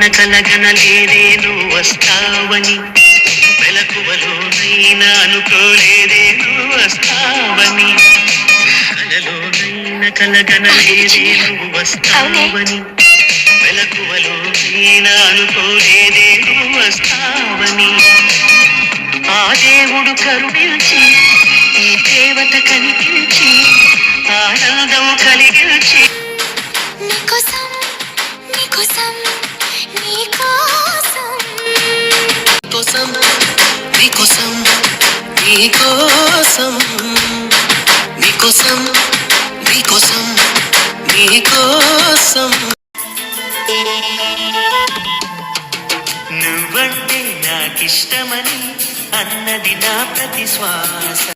కలగనలేదే నువ్వు వస్తావని, మెలకువలోనైనా అనుకోలేదే నువ్వు వస్తావని, కలలోనైనా కలగనలేదే నువ్వు వస్తావని, మెలకువలోనైనా అనుకోలేదే నువ్వు వస్తావని. ఆ దేవుడు కరుణించి ఈ దేవత కనిపించి ఆనందం కలిగించి నీకోసం నీకోసం నీకోసం కోసం నీకోసం నీకోసం నీకోసం నీకోసం నీకోసం నువ్వంటే నాకిష్టమని అన్నది నా ప్రతి శ్వాస.